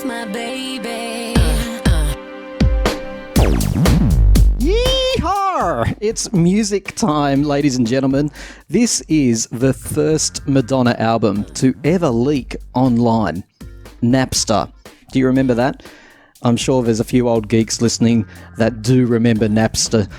my baby. Yeehaw! It's music time, ladies and gentlemen. This is the first Madonna album to ever leak online. Napster. Do you remember that? I'm sure there's a few old geeks listening that do remember Napster.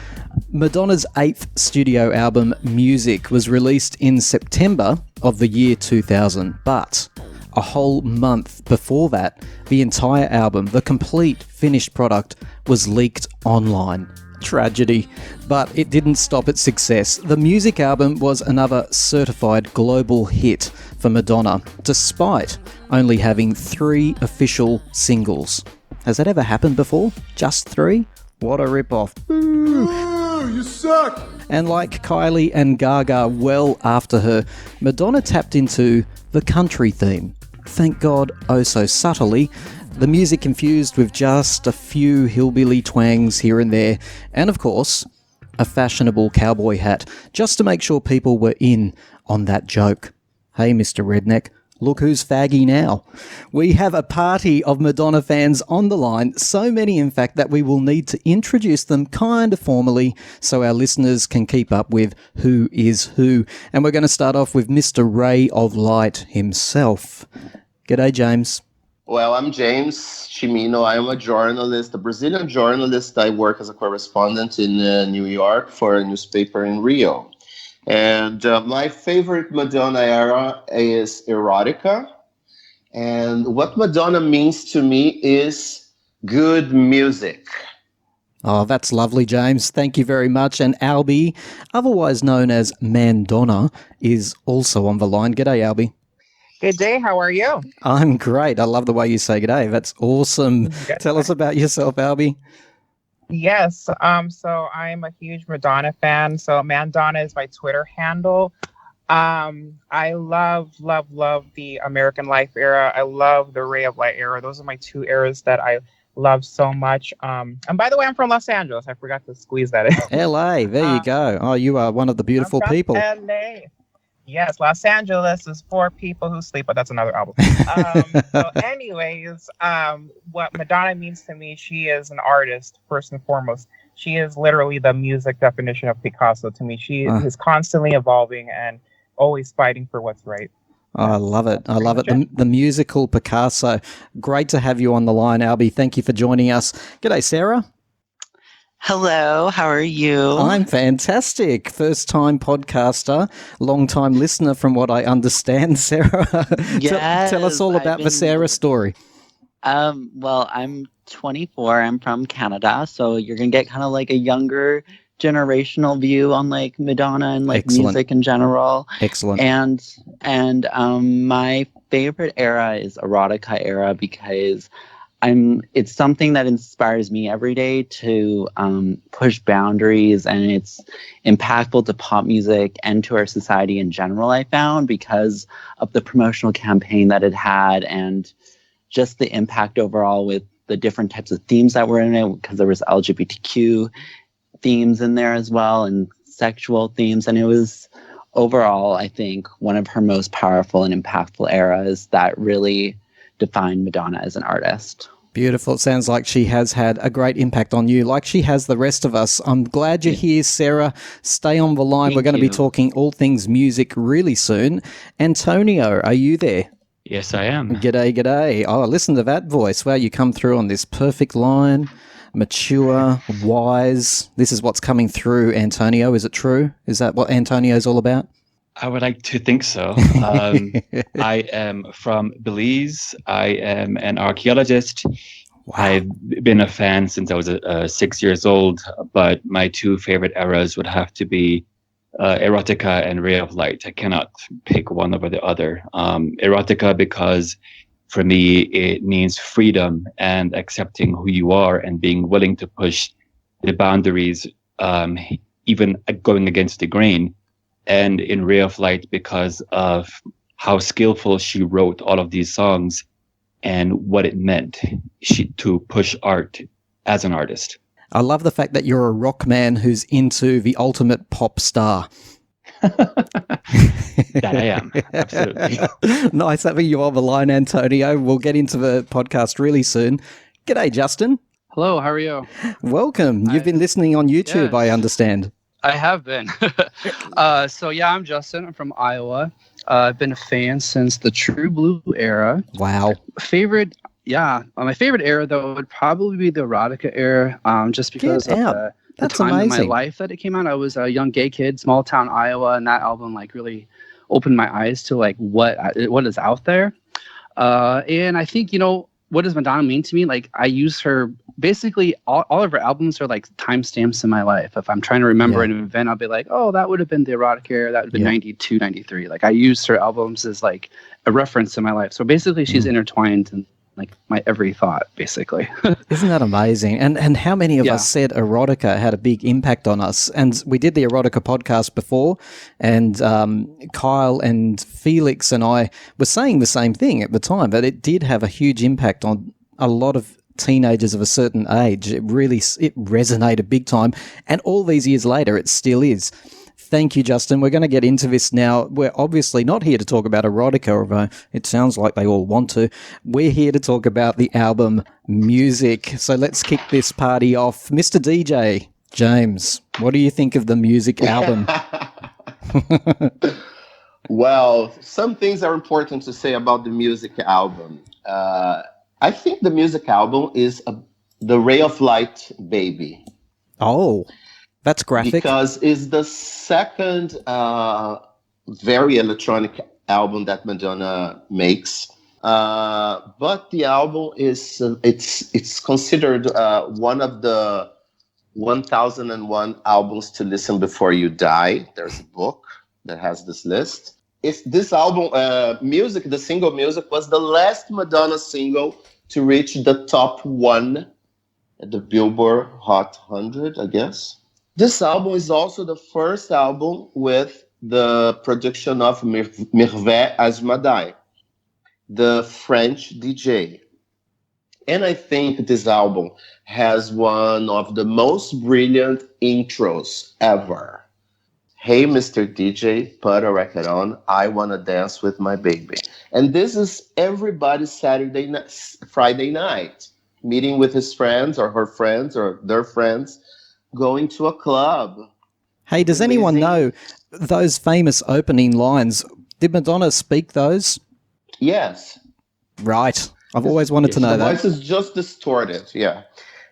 Madonna's 8th studio album, Music, was released in September of the year 2000, but a whole month before that, the entire album, the complete finished product, was leaked online. Tragedy, but it didn't stop its success. The Music album was another certified global hit for Madonna, despite only having 3 official singles. Has that ever happened before? Just 3? What a rip-off. Ooh, you suck! And like Kylie and Gaga well after her, Madonna tapped into the country theme. Thank God, oh so subtly, the music infused with just a few hillbilly twangs here and there, and of course, a fashionable cowboy hat, just to make sure people were in on that joke. Hey, Mr. Redneck, look who's faggy now. We have a party of Madonna fans on the line, so many in fact that we will need to introduce them kind of formally so our listeners can keep up with who is who. And we're going to start off with Mr. Ray of Light himself. G'day, James. Well, I'm James Chimino. I'm a journalist, a Brazilian journalist. I work as a correspondent in New York for a newspaper in Rio. And my favorite Madonna era is Erotica. And what Madonna means to me is good music. Oh, that's lovely, James. Thank you very much. And Albie, otherwise known as Madonna, is also on the line. G'day, Albie. Good day. How are you? I'm great. I love the way you say g'day. That's awesome. Good. Tell us about yourself, Albie. Yes. So I'm a huge Madonna fan. So Madonna is my Twitter handle. I love the American Life era. I love the Ray of Light era. Those are my 2 eras that I love so much. And by the way, I'm from Los Angeles. I forgot to squeeze that in. LA. There you go. Oh, you are one of the beautiful I'm from people. LA. Yes, Los Angeles is for people who sleep, but that's another album. So anyways, what Madonna means to me, she is an artist, first and foremost. She is literally the music definition of Picasso to me. She is constantly evolving and always fighting for what's right. Oh, I love it. I love it. The musical Picasso. Great to have you on the line, Albie. Thank you for joining us. G'day, Sarah. Hello, how are you? I'm fantastic. First-time podcaster, long-time listener from what I understand, Sarah. Yes, tell us all about the Sarah story. Well, I'm 24. I'm from Canada, so you're going to get kind of like a younger generational view on like Madonna and like music in general. Excellent. And my favorite era is Erotica era because it's something that inspires me every day to push boundaries, and it's impactful to pop music and to our society in general, I found, because of the promotional campaign that it had and just the impact overall with the different types of themes that were in it, because there was LGBTQ themes in there as well and sexual themes. And it was overall, I think, one of her most powerful and impactful eras that really defined Madonna as an artist. Beautiful. It sounds like she has had a great impact on you, like she has the rest of us. I'm glad you're here, Sarah. Stay on the line. We're going to be talking all things music really soon. Antonio, are you there? Yes, I am. G'day. Oh, listen to that voice. Wow, you come through on this perfect line. Mature, wise. This is what's coming through, Antonio. Is it true? Is that what Antonio's all about? I would like to think so. I am from Belize. I am an archaeologist. Wow. I've been a fan since I was 6 years old, but my 2 favorite eras would have to be Erotica and Ray of Light. I cannot pick one over the other. Erotica because for me it means freedom and accepting who you are and being willing to push the boundaries, even going against the grain. And in Ray of Light because of how skillful she wrote all of these songs and what it meant to push art as an artist. I love the fact that you're a rock man who's into the ultimate pop star. That I am. Absolutely. Nice having you on the line, Antonio. We'll get into the podcast really soon. G'day, Justin. Hello, how are you? Welcome. You've been listening on YouTube, Yes. I understand. I have been. So yeah, I'm Justin. I'm from Iowa. I've been a fan since the True Blue era. Wow. My favorite era though would probably be the erotica era. Just because Get of out. the That's time in my amazing. life that it came out. I was a young gay kid, small town Iowa, and that album like really opened my eyes to like what is out there. And I think, what does Madonna mean to me? Like, I use her basically all of her albums are like timestamps in my life. If I'm trying to remember an event, I'll be like, oh, that would have been the erotic era. That would have been 92, 93. Like, I use her albums as like a reference in my life. So basically, she's intertwined in like my every thought, basically. Isn't that amazing? And how many of us said erotica had a big impact on us? And we did the erotica podcast before, and Kyle and Felix and I were saying the same thing at the time, that it did have a huge impact on a lot of teenagers of a certain age. It resonated big time, and all these years later, it still is. Thank you, Justin. We're going to get into this now. We're obviously not here to talk about erotica, although it sounds like they all want to. We're here to talk about the album Music. So let's kick this party off. Mr. DJ, James, what do you think of the Music album? Well, some things are important to say about the Music album. I think the Music album is the Ray of Light baby. Oh, that's graphic. Because it's the second very electronic album that Madonna makes. But the album is it's considered one of the 1001 albums to listen before you die. There's a book that has this list. This album, Music, the single Music, was the last Madonna single to reach the top 1 at the Billboard Hot 100, I guess. This album is also the first album with the production of Merve Asmadai, the French DJ. And I think this album has one of the most brilliant intros ever. Hey, Mr. DJ, put a record on. I want to dance with my baby. And this is everybody's Friday night, meeting with his friends or her friends or their friends, going to a club. Hey, does anyone know those famous opening lines? Did Madonna speak those? Yes. Right. I've always wanted to know the that. voice is just distorted, yeah.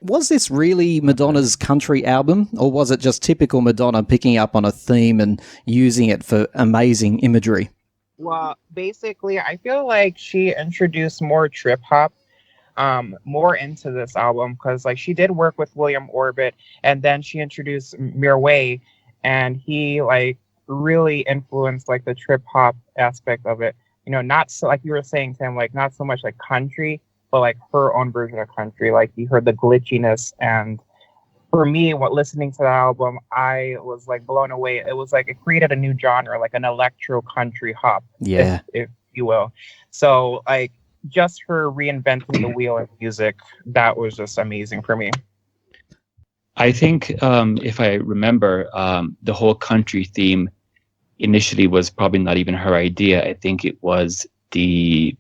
Was this really Madonna's country album, or was it just typical Madonna picking up on a theme and using it for amazing imagery? Well, basically, I feel like she introduced more trip hop more into this album, because like she did work with William Orbit, and then she introduced Mirwais, and he like really influenced like the trip hop aspect of it. Not so like you were saying, Tim, like not so much like country, but like her own version of country. Like you heard the glitchiness, and for me, listening to the album, I was like blown away. It was like it created a new genre, like an electro country hop, if you will. So like just her reinventing the wheel in music, that was just amazing for me. I think if I remember, the whole country theme initially was probably not even her idea. I think it was the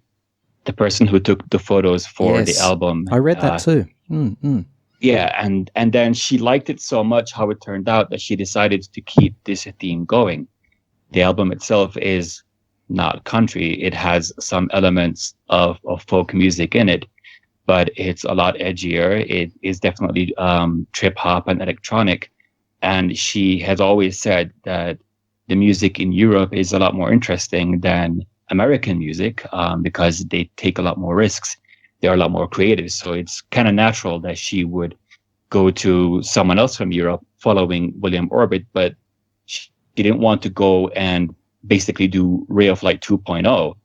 person who took the photos for the album. I read that too. Mm-hmm. Yeah, and then she liked it so much how it turned out that she decided to keep this theme going. The album itself is not country. It has some elements of folk music in it, but it's a lot edgier. It is definitely trip hop and electronic. And she has always said that the music in Europe is a lot more interesting than American music because they take a lot more risks. They're a lot more creative. So it's kind of natural that she would go to someone else from Europe following William Orbit, but she didn't want to go and basically do Ray of Light 2.0.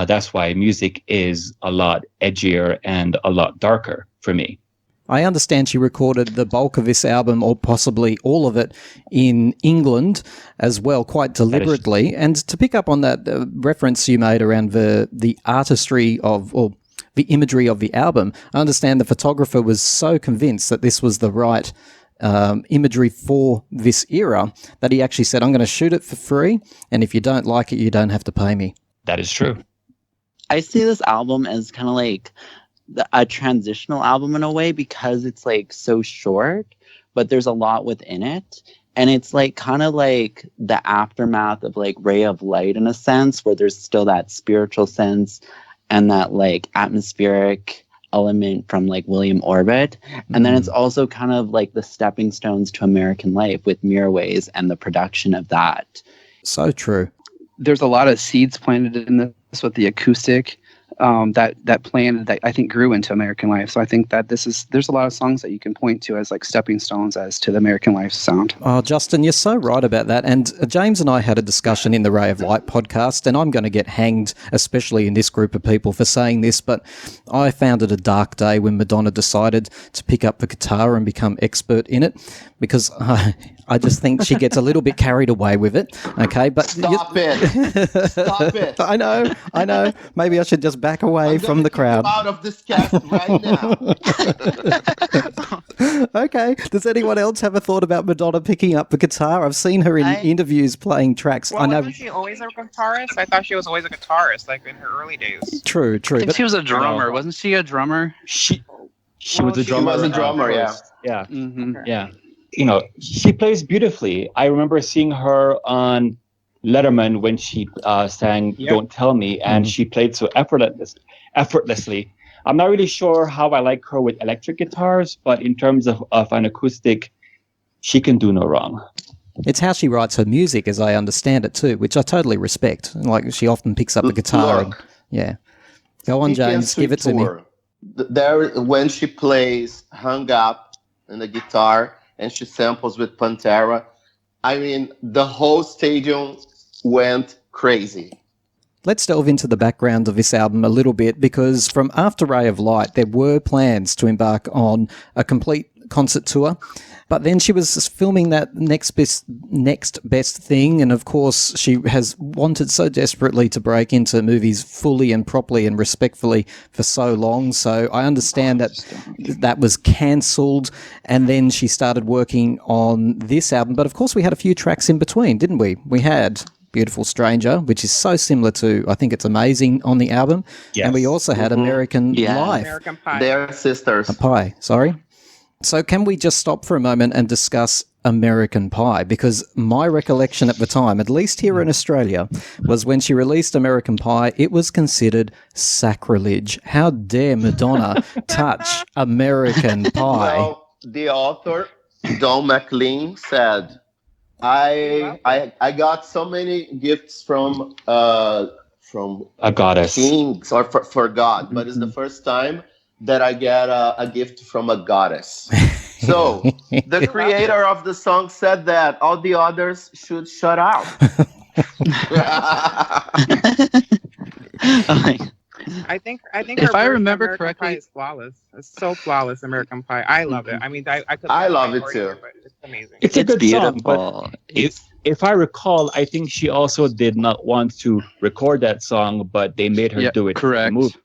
That's why music is a lot edgier and a lot darker for me. I understand she recorded the bulk of this album, or possibly all of it, in England as well, quite deliberately. And to pick up on that reference you made around the artistry of, or the imagery of the album, I understand the photographer was so convinced that this was the right imagery for this era that he actually said, I'm going to shoot it for free, and if you don't like it, you don't have to pay me. That is true. I see this album as kind of like a transitional album in a way because it's like so short, but there's a lot within it. And it's like kind of like the aftermath of like Ray of Light in a sense, where there's still that spiritual sense and that like atmospheric element from like William Orbit. And then it's also kind of like the stepping stones to American life with Mirrorways and the production of that. So true. There's a lot of seeds planted in this with the acoustic that planted that I think grew into American Life. So I think that there's a lot of songs that you can point to as like stepping stones as to the American Life sound. Oh, Justin, you're so right about that. And James and I had a discussion in the Ray of Light podcast, and I'm going to get hanged, especially in this group of people, for saying this, but I found it a dark day when Madonna decided to pick up the guitar and become expert in it, because I just think she gets a little bit carried away with it. Okay, but Stop it! Stop it! I know. Maybe I should just back away from the crowd. Out of this cast right now. Okay. Does anyone else have a thought about Madonna picking up the guitar? I've seen her in interviews playing tracks. Well, I know. wasn't she always a guitarist? I thought she was always a guitarist, like in her early days. True. I think But she was a drummer. Wasn't she a drummer? She Well, was a she drummer. was a drummer, yeah. Yeah. Mm-hmm. Yeah. You know, she plays beautifully. I remember seeing her on Letterman when she sang Don't Tell Me, and she played so effortlessly. I'm not really sure how I like her with electric guitars, but in terms of an acoustic, she can do no wrong. it's how she writes her music, as I understand it too, which I totally respect. Like, she often picks up the guitar. Look, Yeah. Go on, James. Give it to me. There, when she plays Hung Up in the guitar and she samples with Pantera, I mean, the whole stadium went crazy. Let's delve into the background of this album a little bit, because from after Ray of Light, there were plans to embark on a complete concert tour. But then she was filming that next best thing, and of course she has wanted so desperately to break into movies fully and properly and respectfully for so long. So I understand that was cancelled, and then she started working on this album. But of course we had a few tracks in between, didn't we? We had Beautiful Stranger, which is so similar to, I think it's Amazing on the album. Yes. And we also had American Life. American Pie. They're sisters. Pie, sorry. So can we just stop for a moment and discuss American Pie? Because my recollection at the time, at least here in Australia, was when she released American Pie, it was considered sacrilege. How dare Madonna touch American Pie? Well, the author, Don McLean, said, I got so many gifts from A goddess. kings or for God, but it's the first time that I get a gift from a goddess. So the creator of the song said that all the others should shut up. I think If her I version of remember American correctly- Pie is flawless. It's so flawless, American Pie. I love it. I mean, I could. I love play it for too. you, but it's amazing. It's a It's good beautiful. song, but if I recall, I think she also did not want to record that song, but they made her Yeah, do it. correct. For the movie.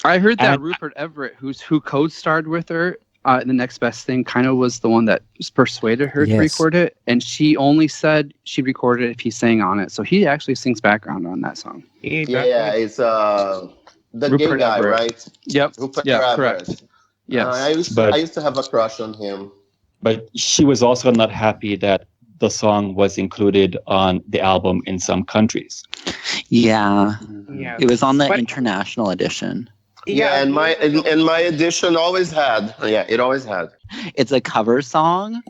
I heard that And- Rupert Everett, who co-starred with her, The Next Best Thing, kind of was the one that persuaded her to Yes. record it, and she only said she'd record it if he sang on it. So he actually sings background on that song. Yeah, it's the gay Rupert guy, Everett. right? Yep. Rupert Yeah, Everett. correct. Yes. I used to have a crush on him. But she was also not happy that the song was included on the album in some countries. Yeah. Yeah. It was on the But- international edition. Yeah, and my edition always had. Yeah, it always had. It's a cover song,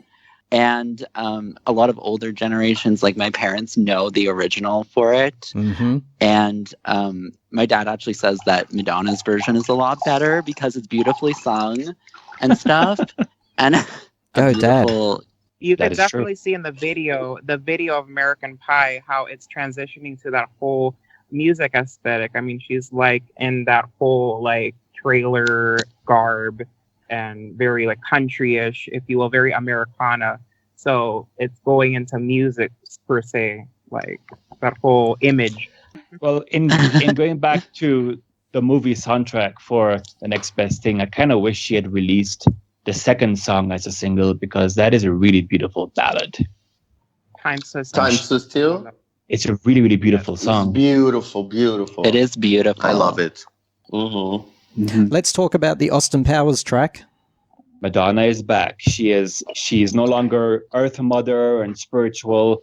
and a lot of older generations, like my parents, know the original for it. Mm-hmm. And my dad actually says that Madonna's version is a lot better because it's beautifully sung and stuff. And Go, Dad. You That could is true. definitely see in the video of American Pie, how it's transitioning to that whole music aesthetic. I mean, she's like in that whole like trailer garb and very like country-ish, if you will, very Americana. So it's going into music per se, like that whole image. Well, in going back to the movie soundtrack for The Next Best Thing, I kind of wish she had released the second song as a single because that is a really beautiful ballad. Time Stood Time Stood Still. It's a really, really beautiful song. It's beautiful, beautiful. It is beautiful. I love it. Mm-hmm. Let's talk about the Austin Powers track. Madonna is back. She is no longer Earth Mother and spiritual.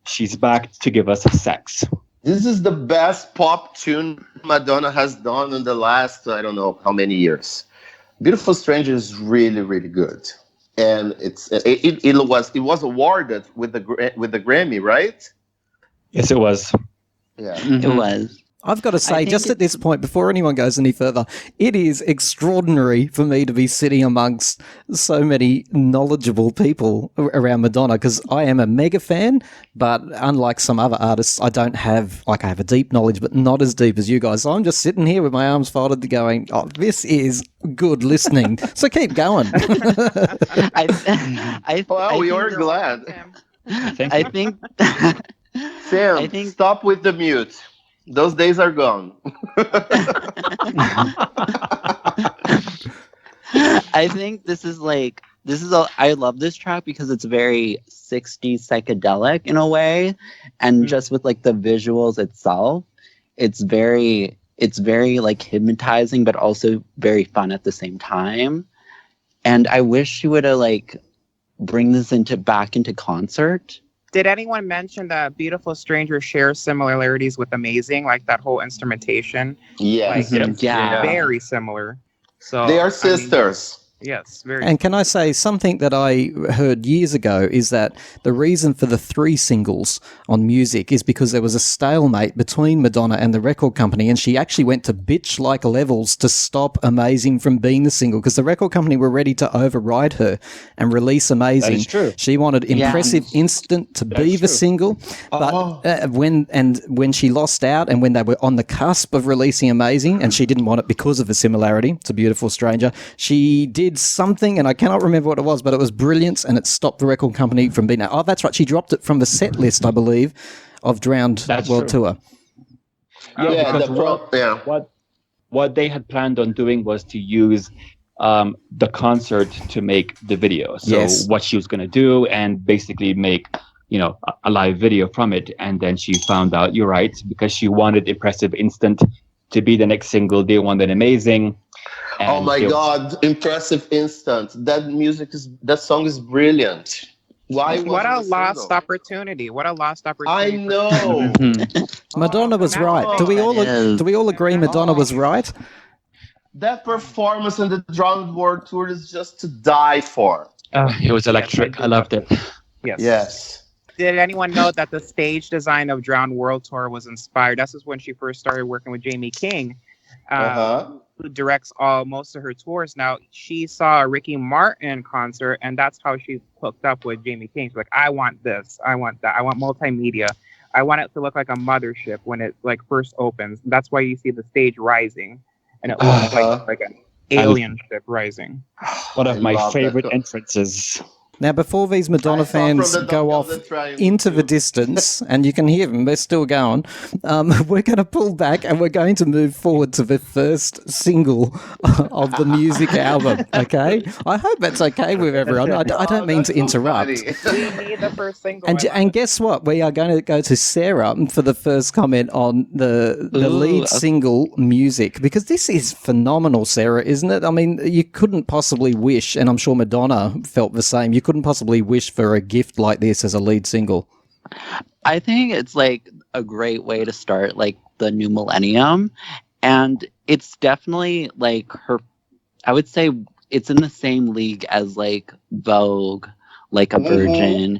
She's back to give us sex. This is the best pop tune Madonna has done in the last, I don't know how many years. Beautiful Stranger is really, really good. And it was awarded with the Grammy, right? Yes, it was. Yeah. It was. I've got to say, just at this point, before anyone goes any further, it is extraordinary for me to be sitting amongst so many knowledgeable people around Madonna, because I am a mega fan, but unlike some other artists, I don't have, I have a deep knowledge, but not as deep as you guys. So I'm just sitting here with my arms folded going, oh, this is good listening. So keep going. We are glad. I think... Sam, stop with the mute. Those days are gone. I think I love this track because it's very 60s psychedelic in a way. And just with like the visuals itself, it's very like hypnotizing, but also very fun at the same time. And I wish she would have like bring this back into concert. Did anyone mention that Beautiful Stranger shares similarities with Amazing, like that whole instrumentation? Yes. Like, Yeah. Very similar. So they are sisters. Yes, very. And can I say something that I heard years ago is that the reason for the 3 singles on music is because there was a stalemate between Madonna and the record company, and she actually went to bitch-like levels to stop Amazing from being the single because the record company were ready to override her and release Amazing. That is true. She wanted Impressive Instant to be the single, but when she lost out and when they were on the cusp of releasing Amazing, and she didn't want it because of a similarity to Beautiful Stranger, she did something, and I cannot remember what it was, but it was brilliant, and it stopped the record company from being... Oh, that's right. She dropped it from the set list, I believe, of Drowned World Tour. What they had planned on doing was to use the concert to make the video. So what she was going to do and basically make, a live video from it. And then she found out, you're right, because she wanted Impressive Instant to be the next single. They wanted Amazing. Oh my God! Impressive Instant. That song is brilliant. Why? What a lost opportunity! What a lost opportunity! I know. Madonna was right. Do we all agree Madonna was right? That performance in the Drowned World Tour is just to die for. It was electric. I loved it. Yes. Did anyone know that the stage design of Drowned World Tour was inspired? This is when she first started working with Jamie King. Who directs most of her tours. Now, she saw a Ricky Martin concert, and that's how she hooked up with Jamie King. She's like, I want this, I want that, I want multimedia. I want it to look like a mothership when it like first opens. That's why you see the stage rising, and it looks like an alien ship rising. One of my favorite entrances. Now, before these Madonna fans go off into the distance, and you can hear them, they're still going, we're going to pull back and we're going to move forward to the first single of the music album, okay? I hope that's okay with everyone. I don't mean to interrupt. We need the first single. And guess what? We are going to go to Sarah for the first comment on the lead single, Music, because this is phenomenal, Sarah, isn't it? I mean, you couldn't possibly wish, and I'm sure Madonna felt the same, you couldn't possibly wish for a gift like this as a lead single. I think it's like a great way to start like the new millennium, and it's definitely like I would say it's in the same league as like Vogue, Like a Virgin,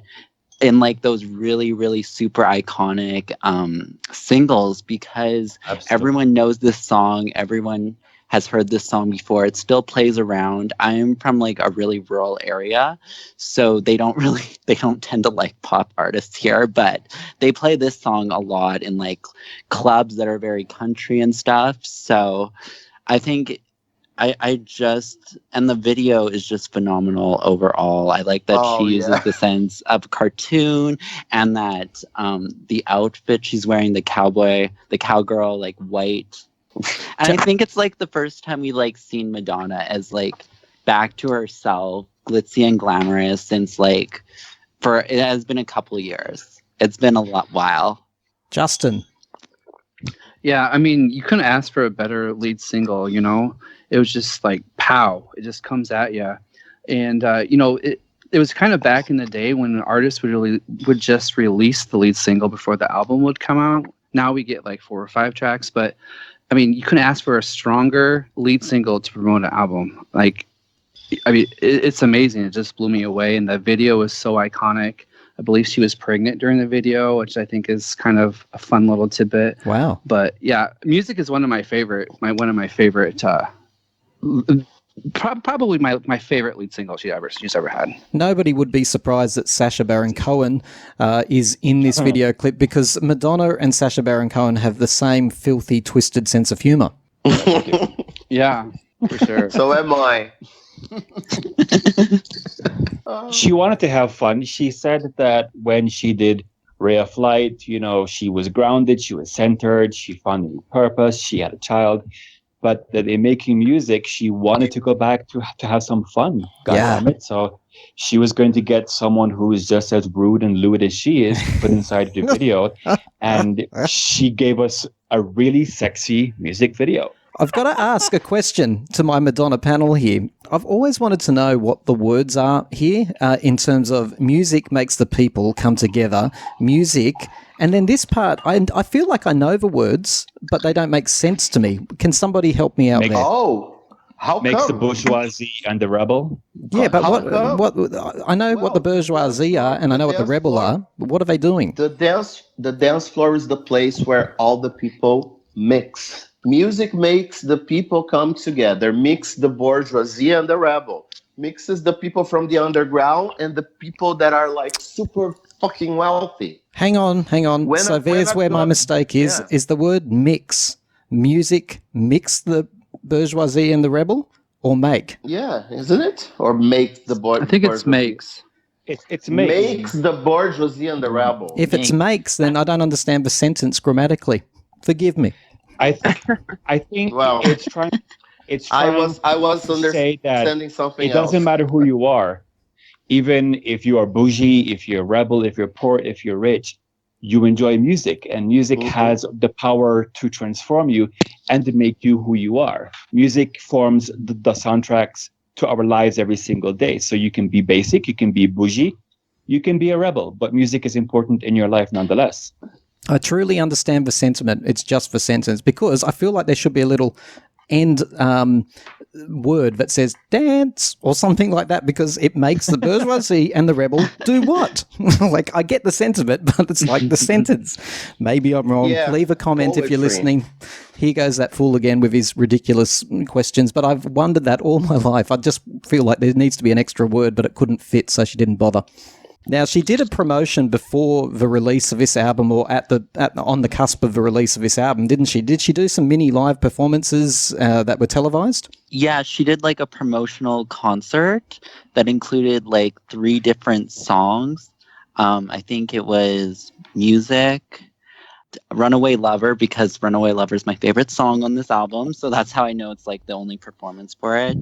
and like those really, really super iconic singles, because everyone knows this song, everyone has heard this song before. It still plays around. I'm from like a really rural area, so they don't tend to like pop artists here, but they play this song a lot in like clubs that are very country and stuff. So I think and the video is just phenomenal overall. I like that she uses the sense of cartoon, and that the outfit she's wearing, the cowgirl, like white. And I think it's like the first time we like seen Madonna as like back to herself, glitzy and glamorous since it has been a couple of years. It's been a while. Justin. Yeah, I mean, you couldn't ask for a better lead single, you know? It was just like, pow, it just comes at you. And, it was kind of back in the day when an artist would just release the lead single before the album would come out. Now we get like 4 or 5 tracks, but I mean, you couldn't ask for a stronger lead single to promote an album. Like, I mean, it's amazing. It just blew me away. And the video was so iconic. I believe she was pregnant during the video, which I think is kind of a fun little tidbit. Wow. But yeah, music is one of my favorite, probably my favorite lead single she's ever had. Nobody would be surprised that Sacha Baron Cohen is in this video clip because Madonna and Sacha Baron Cohen have the same filthy, twisted sense of humor. Yeah, for sure. So am I. She wanted to have fun. She said that when she did Ray of Light, she was grounded, she was centered, she found a new purpose, she had a child. But that in making music, she wanted to go back to have some fun. God damn it. So she was going to get someone who is just as rude and lewd as she is to put inside the video. And she gave us a really sexy music video. I've got to ask a question to my Madonna panel here. I've always wanted to know what the words are here in terms of music makes the people come together, music, and then this part, I feel like I know the words, but they don't make sense to me. Can somebody help me out there? Oh, how Makes the come? bourgeoisie and the rebel. Yeah, but How what I know what the bourgeoisie are and I know what the rebel are. What are they doing? The dance floor is the place where all the people mix. Music makes the people come together, mix the bourgeoisie and the rebel, mixes the people from the underground and the people that are like super fucking wealthy. Hang on. So there's where my mistake is. Yeah. Is the word mix. Music mix the bourgeoisie and the rebel or make? Yeah, isn't it? Or make the I think it's makes. It's makes the bourgeoisie and the rebel. If it's makes, then I don't understand the sentence grammatically. Forgive me. I think Well, it's trying. I was to say that understanding something it doesn't else. matter who you are, even if you are bougie, if you're a rebel, if you're poor, if you're rich, you enjoy music, and music has the power to transform you and to make you who you are. Music forms the soundtracks to our lives every single day. So you can be basic, you can be bougie, you can be a rebel, but music is important in your life nonetheless. I truly understand the sentiment. It's just the sentence because I feel like there should be a little end word that says dance or something like that because it makes the bourgeoisie and the rebel do what? Like, I get the sentiment, but it's like the sentence. Maybe I'm wrong. Yeah, Leave a comment if you're poetry. listening. Here goes that fool again with his ridiculous questions, but I've wondered that all my life. I just feel like there needs to be an extra word, but it couldn't fit, so she didn't bother. Now, she did a promotion before the release of this album or on the cusp of the release of this album, didn't she? Did she do some mini live performances that were televised? Yeah, she did like a promotional concert that included like 3 different songs. I think it was Music, Runaway Lover, because Runaway Lover is my favorite song on this album. So that's how I know it's like the only performance for it.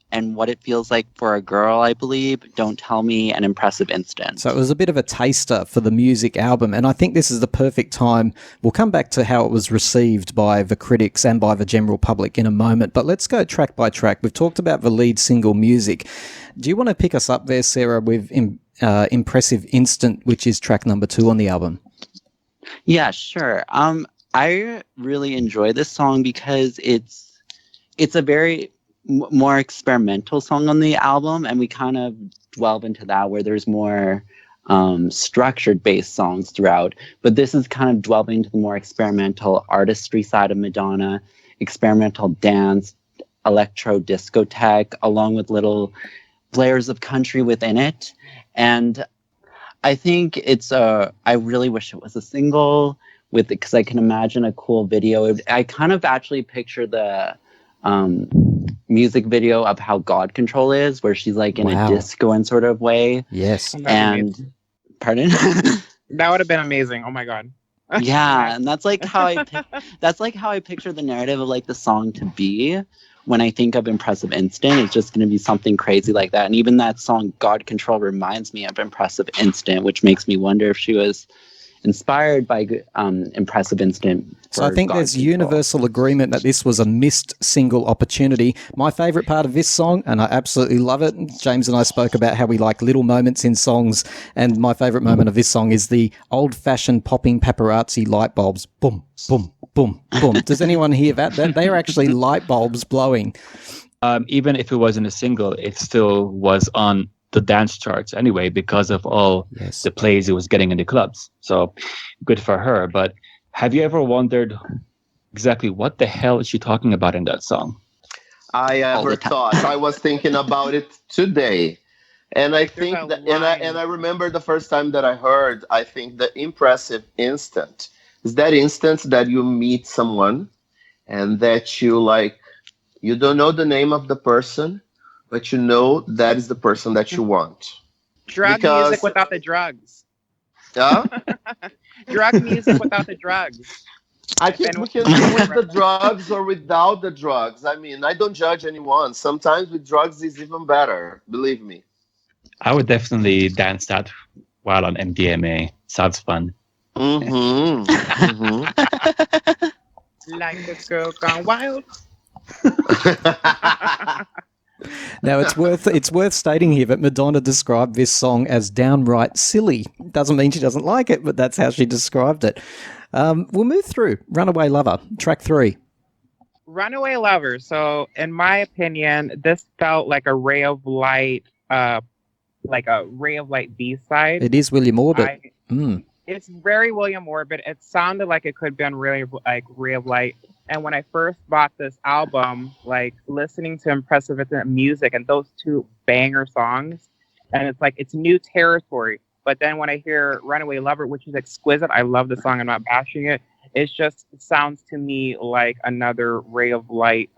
And What It Feels Like for a Girl, I believe, Don't Tell Me, An Impressive Instant. So it was a bit of a taster for the music album, and I think this is the perfect time. We'll come back to how it was received by the critics and by the general public in a moment, but let's go track by track. We've talked about the lead single Music. Do you want to pick us up there, Sarah, with Impressive Instant, which is track number 2 on the album? Yeah, sure. I really enjoy this song because it's a very more experimental song on the album, and we kind of delve into that where there's more structured based songs throughout, but this is kind of delving into the more experimental artistry side of Madonna, experimental dance, electro discotheque, along with little layers of country within it. And I think I really wish it was a single with it, because I can imagine a cool video. I kind of actually picture the music video of how God Control is, where she's like in a disco and sort of way. Yes. And pardon? That would have been amazing. Oh my God. Yeah, and that's like how I picture the narrative of like the song to be. When I think of Impressive Instant, it's just going to be something crazy like that. And even that song God Control reminds me of Impressive Instant, which makes me wonder if she was inspired by Impressive Instant. So I think God there's Control. universal agreement that this was a missed single opportunity. My favourite part of this song, and I absolutely love it, James and I spoke about how we like little moments in songs, and my favourite moment of this song is the old-fashioned popping paparazzi light bulbs. Boom, boom, boom, boom. Does anyone hear that? They are actually light bulbs blowing. Even if it wasn't a single, it still was on the dance charts anyway because of all Yes. the plays it was getting in the clubs. So good for her. But have you ever wondered exactly what the hell is she talking about in that song? I All the ever time. thought. I was thinking about it today. And I There's think a that, line. and I remember the first time that I heard, I think the impressive instant is that instant that you meet someone and that you like, you don't know the name of the person, but you know that is the person that you want. Drug music Because, without the drugs. yeah, Drug music without the drugs. If we anyone can be with the drugs or without the drugs. I mean, I don't judge anyone. Sometimes with drugs is even better, believe me. I would definitely dance that while on MDMA. Sounds fun. Mm-hmm. like a girl gone wild. Mm-hmm. Now it's worth stating here that Madonna described this song as downright silly. Doesn't mean she doesn't like it, but that's how she described it. We'll move through Runaway Lover, track 3. Runaway Lover. So, in my opinion, this felt like a ray of light, B side. It is William Orbit. It's very William Orbit. It sounded like it could be on really like Ray of Light. And when I first bought this album, like listening to Impressive music and those two banger songs, and it's like it's new territory. But then when I hear Runaway Lover, which is exquisite, I love the song. I'm not bashing it. It sounds to me like another Ray of Light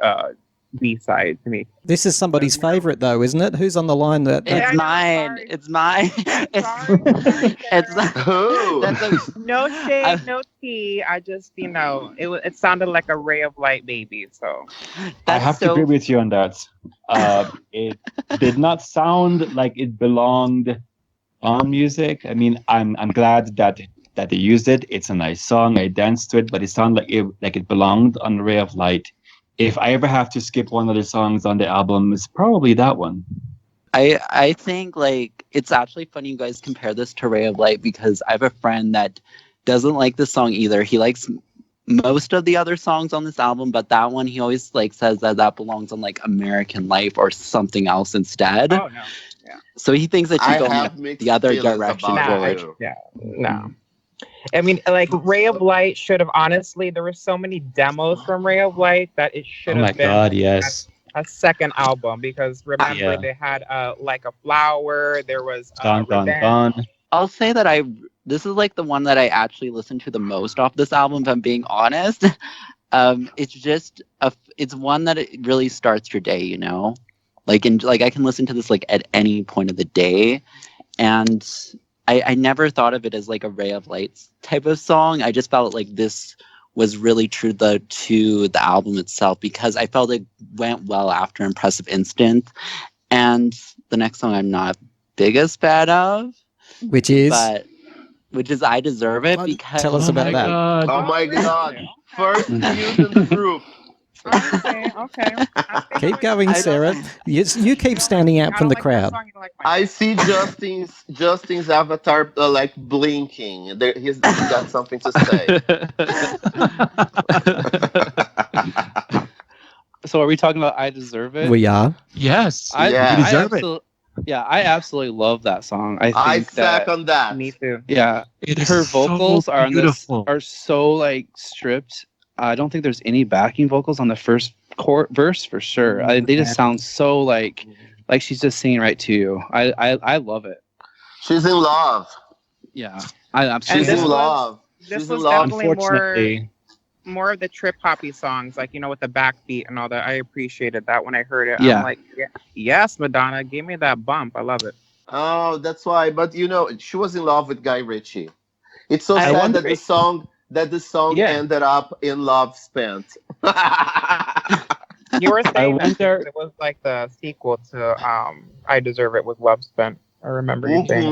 B-side to me. This is somebody's favourite, though, isn't it? Who's on the line? It's mine. Sorry. It's mine. Sorry, It's Who? no shade, no tea. I just, it sounded like a Ray of Light baby. So I have to agree with you on that. It did not sound like it belonged on music. I mean, I'm glad that they used it. It's a nice song. I danced to it, but it sounded like it belonged on Ray of Light. If I ever have to skip one of the songs on the album, it's probably that one. I think like it's actually funny you guys compare this to Ray of Light because I have a friend that doesn't like this song either. He likes most of the other songs on this album, but that one he always like says that belongs on like American Life or something else instead. oh no, yeah, So he thinks that I she's have going mixed the other feelings direction about for it it. too. yeah, no. I mean, like Ray of Light should have honestly. There were so many demos from Ray of Light that it should Oh my have been God, yes. a second album because remember Yeah. they had Like a Flower. There was Dun, dun, Revenge. dun. I'll say that this is like the one that I actually listened to the most off this album, if I'm being honest. It's just it's one that it really starts your day, like I can listen to this like at any point of the day, and I never thought of it as like a Ray of Lights type of song. I just felt like this was really true to the album itself because I felt it went well after Impressive Instant, and the next song I'm not biggest fan of. Which is? Which is I Deserve It because... Tell us about that. God. Oh my God. First news in the group. Okay. Keep going, Sarah. You keep standing out from the crowd. I see Justin's avatar like blinking. He's got something to say. So are we talking about I Deserve It? We are. Yes. I deserve it. I absolutely love that song. I think second that. Me too. Yeah, It is her so vocals beautiful. are so like stripped. I don't think there's any backing vocals on the first verse for sure. They just sound so like she's just singing right to you. I love it. She's in love. Yeah, I absolutely. She's in was- love. This She's in was love. definitely Unfortunately, more of the trip hoppy songs, like with the backbeat and all that. I appreciated that when I heard it. Yeah. I'm like, yes, Madonna, give me that bump. I love it. Oh, that's why. But she was in love with Guy Ritchie. It's so I sad wonder that the song that the song Yeah. ended up in Love Spent. You were I saying that wonder. it was like the sequel to I Deserve It with Love Spent. I remember you saying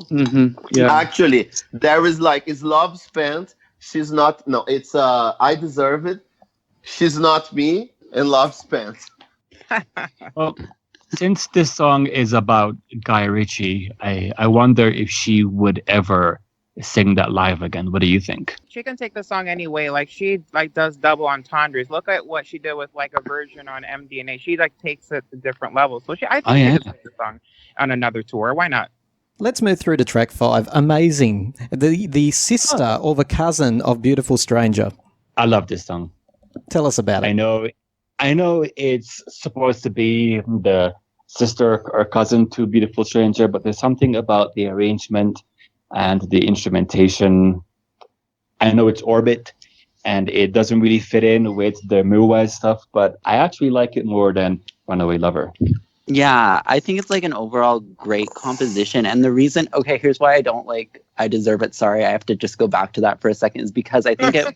that. Yeah. Actually, there is like, is Love Spent? She's not. No, it's I Deserve It. She's not me, and Love Spent. Well, since this song is about Guy Ritchie, I wonder if she would ever sing that live again. What do you think? She can take the song anyway. Like she like does double entendres. Look at what she did with like a version on MDNA. She like takes it to different levels. So I Oh think she yeah. could sing the song on another tour. Why not? Let's move through to track 5. Amazing. The sister or the cousin of Beautiful Stranger. I love this song. Tell us about I it. know it's supposed to be the sister or cousin to Beautiful Stranger, but there's something about the arrangement and the instrumentation. I know it's Orbit and it doesn't really fit in with the Mirwais stuff, but I actually like it more than Runaway Lover. Yeah, I think it's like an overall great composition. And the reason, okay, here's why I don't like I Deserve It. Sorry, I have to just go back to that for a second, is because I think it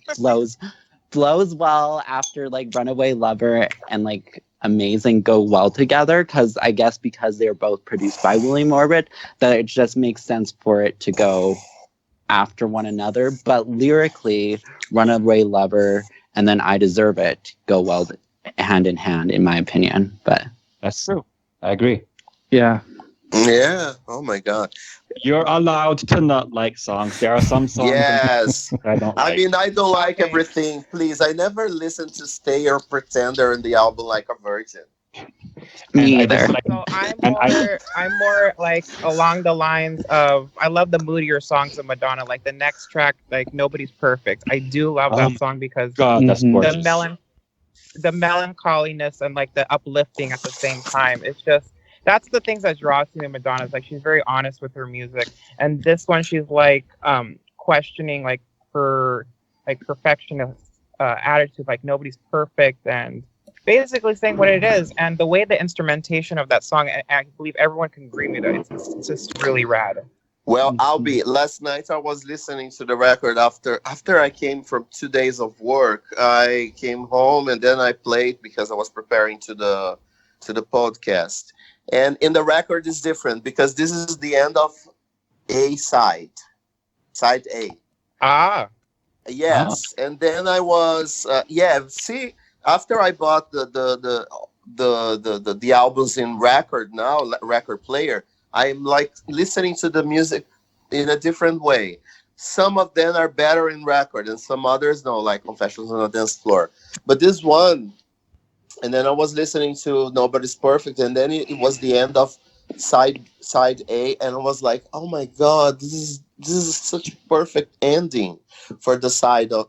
flows well after like Runaway Lover and like Amazing go well together. Cause I guess because they're both produced by William Orbit, that it just makes sense for it to go after one another. But lyrically, Runaway Lover and then I Deserve It go well hand in hand, in my opinion. But That's true. I agree. Yeah. Yeah. Oh my God. You're allowed to not like songs. There are some songs Yes. I don't like. I mean, I don't like Okay. everything. Please, I never listen to Stay or Pretender in the album Like a Virgin. me And I either. dislike- So And I'm more like along the lines of I love the moodier songs of Madonna. Like the next track, like Nobody's Perfect. I do love Oh that my song because God, that's Mhm. gorgeous. the melancholiness and like the uplifting at the same time. It's just that's the things that draws me to Madonna. Is like she's very honest with her music, and this one she's like questioning like her like perfectionist attitude, like nobody's perfect, and basically saying what it is. And the way the instrumentation of that song, I believe everyone can agree with it. It's just really rad. Well, last night I was listening to the record after I came from 2 days of work. I came home and then I played because I was preparing to the podcast. And in the record is different because this is the end of A side A. Ah, Yes, and then I was See, after I bought the albums in record player, I'm like listening to the music in a different way. Some of them are better in record, and some others no, like Confessions on a Dance Floor. But this one, and then I was listening to Nobody's Perfect, and then it was the end of side A, and I was like, oh my God, this is such a perfect ending for this side of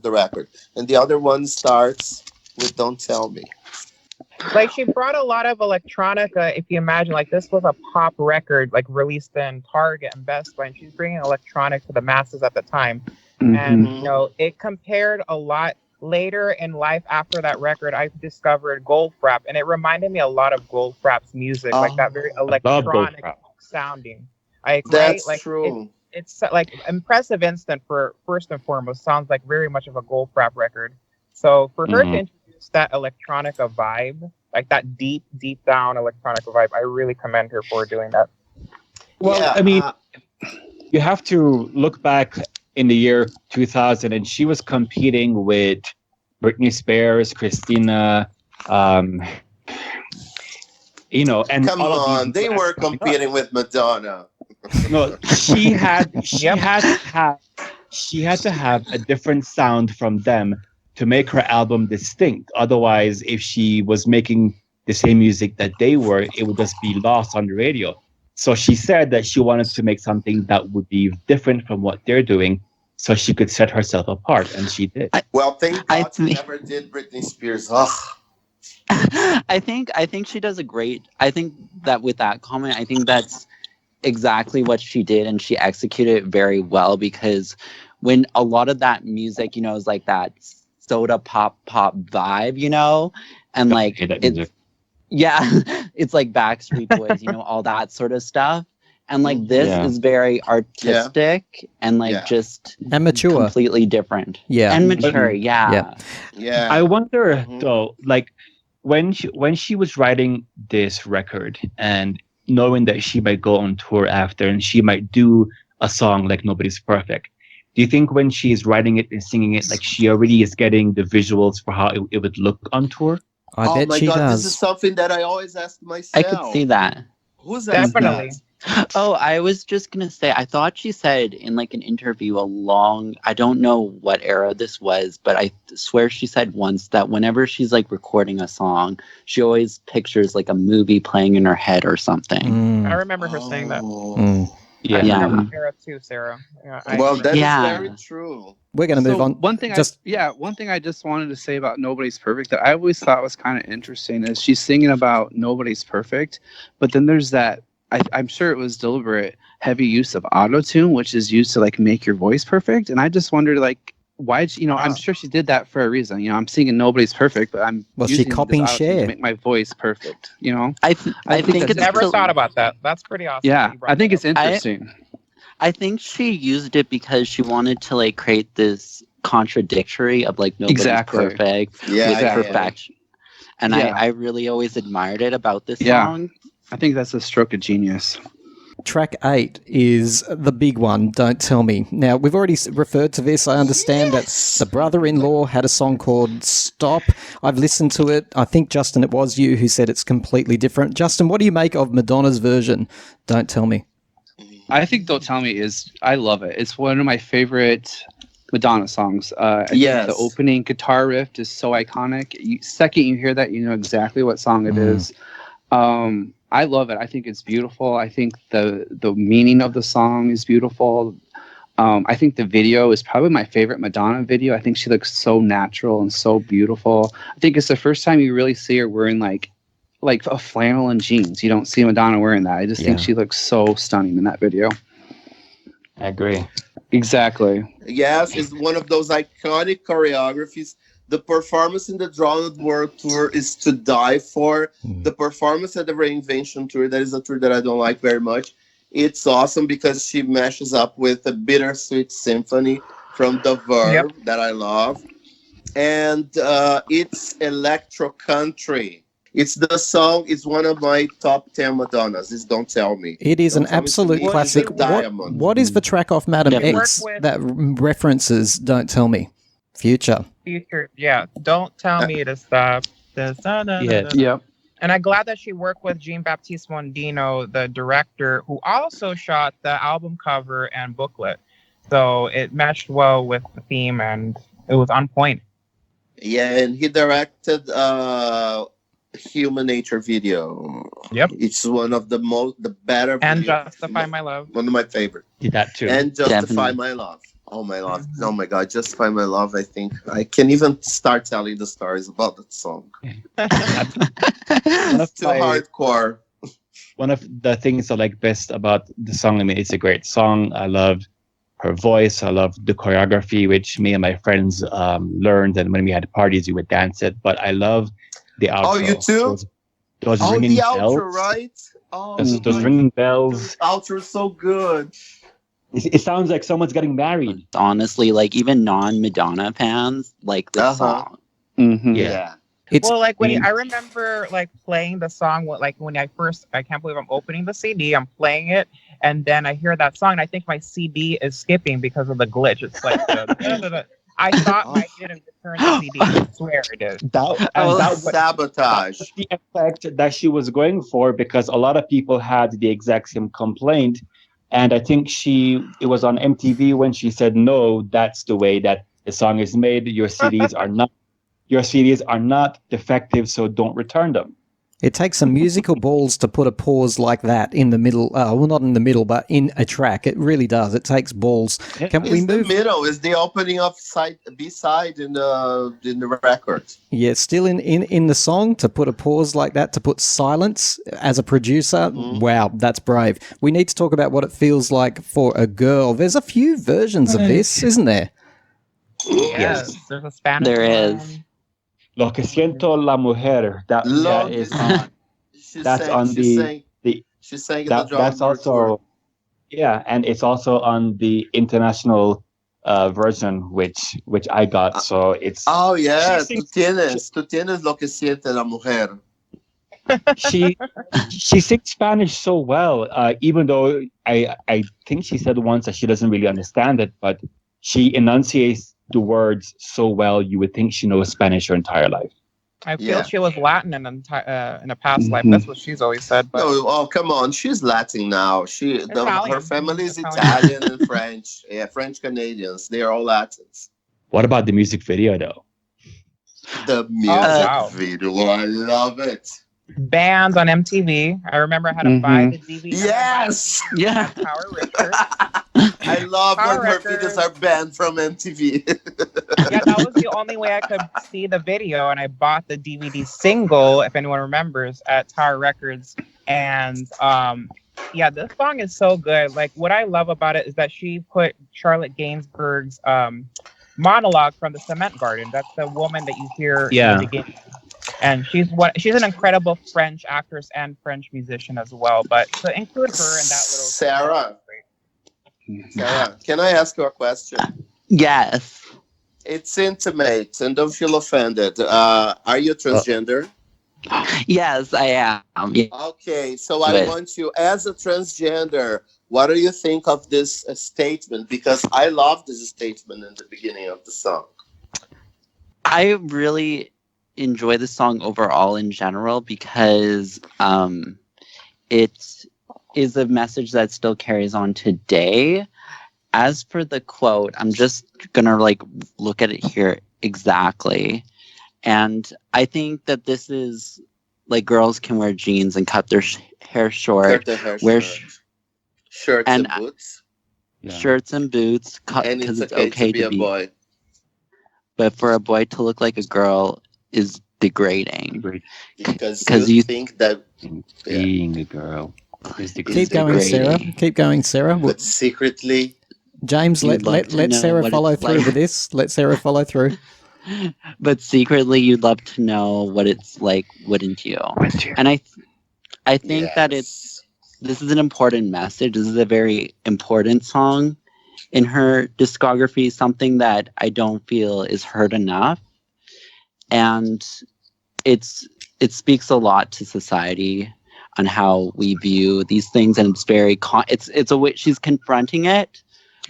the record. And the other one starts with Don't Tell Me. like she brought a lot of electronica. If you imagine, like this was a pop record, like released in Target and Best Buy, and she's bringing electronic to the masses at the time. And Mhm. you know, it compared a lot. Later in life, after that record, I discovered Goldfrapp, and it reminded me a lot of Goldfrapp's music, like that very I love electronic Goldfrapp. sounding. Like right, That's like true. it's like impressive instant for first and foremost. Sounds like very much of a Goldfrapp record. So for her to Mhm. introduce that electronica vibe, like that deep down electronica vibe, I really commend her for doing that. Well, Yeah, I mean, you have to look back in the year 2000, and she was competing with Britney Spears, Christina, and come all of these on, they brands were coming up. competing with Madonna. No, she had Yep. she had to have a different sound from them to make her album distinct. Otherwise, if she was making the same music that they were, it would just be lost on the radio. So she said that she wanted to make something that would be different from what they're doing, so she could set herself apart, and she did. Well, thank I God she think- never did Britney Spears. Ugh. I think she does a great. I think that with that comment, I think that's exactly what she did, and she executed it very well, because when a lot of that music, is like that soda pop vibe, and like Okay, that it's music. yeah, it's like Backstreet Boys, all that sort of stuff. And like this Yeah. is very artistic and like Yeah. just And mature. completely different. Yeah. And mature, Yeah. Yeah. I wonder Mhm. though, like when she was writing this record and knowing that she might go on tour after and she might do a song like Nobody's Perfect. Do you think when she's writing it and singing it, like she already is getting the visuals for how it would look on tour? I Oh bet my she God, does. this is something that I always ask myself. I could see that. Who's asked Definitely. that? Oh, I was just gonna say, I thought she said in like an interview I don't know what era this was, but I swear she said once that whenever she's like recording a song, she always pictures like a movie playing in her head or something. I Mm, remember her saying that. mm. Yeah. I Yeah. forgot what era too, Sarah. Yeah, Well, that is Yeah. very true. We're going to move on. One thing I just wanted to say about Nobody's Perfect that I always thought was kind of interesting is she's singing about nobody's perfect, but then there's that I'm sure it was deliberate heavy use of auto tune, which is used to like make your voice perfect. And I just wondered like why I'm sure she did that for a reason. I'm singing Nobody's Perfect, but I'm Was she using this copying auto-tune Cher? to make my voice perfect. I think think that's it's Never still- thought about that. That's pretty awesome. Yeah, that you brought I think that it's up. interesting. I think she used it because she wanted to like create this contradictory of like nobody's Exactly. perfect Yeah, with yeah, perfection. And Yeah. I really always admired it about this Yeah. song. I think that's a stroke of genius. Track 8 is the big one, Don't Tell Me. Now, we've already referred to this. I understand that the brother-in-law had a song called Stop. I've listened to it. I think, Justin, it was you who said it's completely different. Justin, what do you make of Madonna's version, Don't Tell Me? I think Don't Tell Me I love it. It's one of my favorite Madonna songs. I think Yes. the opening guitar riff is so iconic. Second you hear that, you know exactly what song it is. I love it. I think it's beautiful. I think the meaning of the song is beautiful. I think the video is probably my favorite Madonna video. I think she looks so natural and so beautiful. I think it's the first time you really see her wearing like a flannel and jeans. You don't see Madonna wearing that. I just think she looks so stunning in that video. I agree. Exactly. Yes, it's one of those iconic choreographies. The performance in the Drowned World Tour is to die for. The performance at the Reinvention Tour, that is a tour that I don't like very much. It's awesome because she mashes up with a bittersweet symphony from The Verve that I love. And it's electro country. It's the song, it's one of my top 10 Madonnas. It's Don't Tell Me. It is Don't an Tell Me to absolute Me is classic. a diamond. What is the track off Madam Yeah. X that references Don't Tell Me? Future. Future, yeah. Don't tell me to stop. Yes. Yep. And I'm glad that she worked with Jean Baptiste Mondino, the director, who also shot the album cover and booklet. So it matched well with the theme and it was on point. Yeah, and he directed Human Nature video. Yep. It's one of the better And video- Justify My Love. One of my favorite. Did that too. And Justify Definitely. My Love. Oh my love. Oh my God, Justify My Love. I think I can even start telling the stories about that song. One of Too my- hardcore. One of the things I like best about the song, I mean, it's a great song. I love her voice. I love the choreography, which me and my friends learned. And when we had parties, we would dance it. But I love the outro. Oh, you too? Those Oh, ringing the bells. outro, right? Oh, Those ringing bells. the outro is so good. It sounds like someone's getting married. Honestly, like even non-Madonna fans like this song. Mm-hmm. Yeah. It's Well, like when I mean- I remember like playing the song, like when I can't believe I'm opening the CD, I'm playing it, and then I hear that song, and I think my CD is skipping because of the glitch. It's like, I thought I didn't return the CD. I swear I did. That was Sabotage. the effect that she was going for, because a lot of people had the exact same complaint. And I think it was on MTV when she said, no, that's the way that the song is made. Your CDs are not defective, so don't return them. It takes some musical balls to put a pause like that in the middle. Well, not in the middle, but in a track. It really does. It takes balls. Can we It's the move? middle. It's the opening of B-side in the record. Yeah, still in the song to put a pause like that, to put silence as a producer. Wow, that's brave. We need to talk about what it feels like for a girl. There's a few versions of this, isn't there? Yes, there's a Spanish. There one. is. Lo que siento la mujer. That Love is is- that's on She sang the in the that's Drowned World Tour. also Yeah, and it's also on the international version, which I got. So it's Oh yeah, she sings tú tienes lo que siente la mujer. she she sings Spanish so well. Even though I think she said once that she doesn't really understand it, but she enunciates the words so well. You would think she knows Spanish her entire life. I feel Yeah. she was Latin in a past life. That's what she's always said. But No, oh come on, she's Latin now. Italian. Her family is Italian. Italian and French. Yeah, French Canadians. They are all Latins. What about the music video though? The music wow. video, I love it. Bands on MTV. I remember I had to buy the DVD. Yes, Yeah. Tower Records. I love Power when her Records. videos are banned from MTV. Yeah, that was the only way I could see the video, and I bought the DVD single, if anyone remembers, at Tower Records. And yeah, this song is so good. Like, what I love about it is that she put Charlotte Gainsbourg's monologue from The Cement Garden. That's the woman that you hear in the beginning. And she's an incredible French actress and French musician as well. But to include her in that little Sarah, can I ask you a question? Yes. It's intimate, and don't feel offended. Are you transgender? Yes, I am. Yeah. Okay, so I want you, as a transgender, what do you think of this statement? Because I love this statement in the beginning of the song. I really enjoy the song overall in general because it is a message that still carries on today. As for the quote, I'm just gonna look at it here exactly. And I think that this is like girls can wear jeans and cut their hair short. Shirts and boots. Shirts and boots, And because it's okay to be a boy. But for a boy to look like a girl is degrading. Because you think that being a girl is degrading. Keep going, Sarah. Keep going, Sarah. But secretly, James, let Sarah follow through with this. Let Sarah follow through. But secretly, you'd love to know what it's like, wouldn't you? And I think that this is an important message. This is a very important song in her discography, something that I don't feel is heard enough. And it speaks a lot to society on how we view these things, and it's very it's a way she's confronting it,